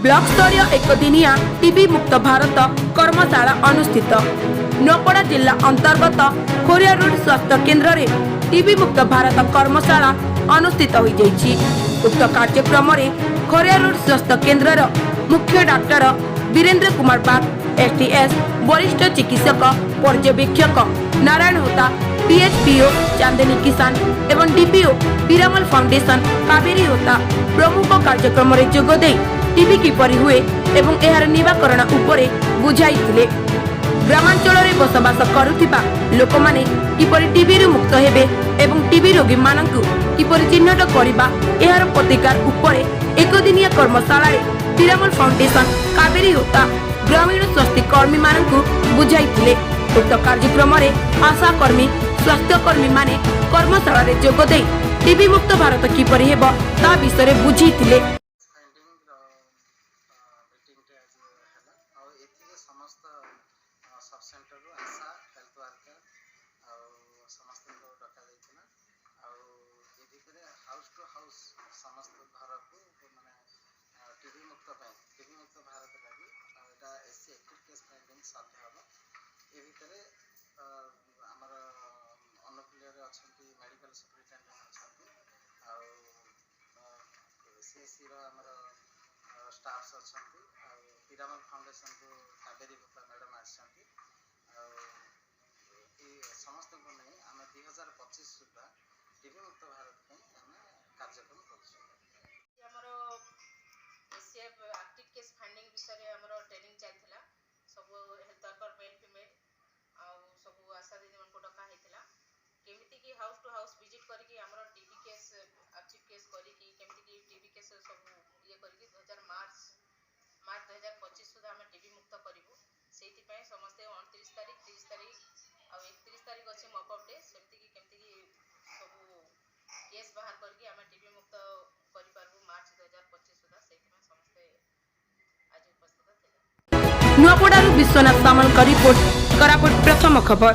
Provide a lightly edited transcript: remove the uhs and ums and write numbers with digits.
Block स्तरीय एक दिनिया TB मुक्त भारत कर्मशाला अनुष्ठित। नौपड़ा जिला अंतर्गत खोरिया रोड स्वास्थ्य केन्द्र रे टीबी मुक्त भारत कर्मशाला अनुष्ठित हो जाइछि। उक्त कार्यक्रम रे खोरिया रोड स्वास्थ्य केन्द्र मुख्य डाक्टर वीरेंद्र कुमार बाग, एसटीएस वरिष्ठ चिकित्सक पर्यवेक्षक नारायण होता, पीएचपीओ चांदनी किसान एवं डीपीओ पीरामल फाउंडेशन कावेरी होता प्रमुख कार्यक्रम रे जोग दे टीबी किपरि हुए एवं एहार निवारण उपरे बुझाइथिले। ग्रामांचल रे बसवास करुथिबा लोक माने किपरि टीबी रु मुक्त हेबे एवं टीबी रोगी मानकु किपरि चिन्हट करिबा एहार प्रतिकार उपरे एक दिनिया कर्मशाला रे पीरामल फाउंडेशन कावेरी होता ग्रामीण स्वास्थ्य कर्मी मानकु बुझाइथिले। उक्त कार्यक्रम रे आशा कर्मी स्वास्थ्य कर्मी माने कर्मशाला रे जोग दे टीबी मुक्त भारत किपरि हेबो ता विषय बुझिथिले। समस्त सब सेंटर आशा हेल्थ वर्कर समस्त डका जाइए हाउस टू हाउस समस्त घर को माने टीबी मुक्त भारत लगी यहाँ एससी एक्टिव केस फाइंडिंग साध्य हम ये आमर अनुकूल्य अच्छा मेडिकल सुपरिटेडेंट अच्छा सीएससी आमर स्टाफ्स अच्छा पीरामल फाउंडेशन को कावेरी गुप्ता मैडम आसछंती समस्त को नहीं आम 2025 सुधा टीबी मुक्त भारत कार्यक्रम एसीएफ एक्टिव केस फाइंडिंग विषय में ट्रेनिंग चलता सब हेल्थ वर्कर मेल फीमेल सब आशा दीदी मन को डका होता केमिति की हाउस टू हाउस विजिट करके आमर टीबी केस एक्टिव केस करके केमिति टीबी केस सब ये करके 2025 सुधा आम टीबी मुक्त करूँ से समस्ते 29 तारीख 30 तारीख और 31 तारीख अच्छे मॉकअप डे सेमती केमती सब केस बाहर करके आम टीबी मुक्त करूँ मार्च 2025 सुधा से समस्ते आज उपस्थित थे। नुआपड़ारू विश्वनाथ सामल का रिपोर्ट, कोरापुट प्रथम खबर।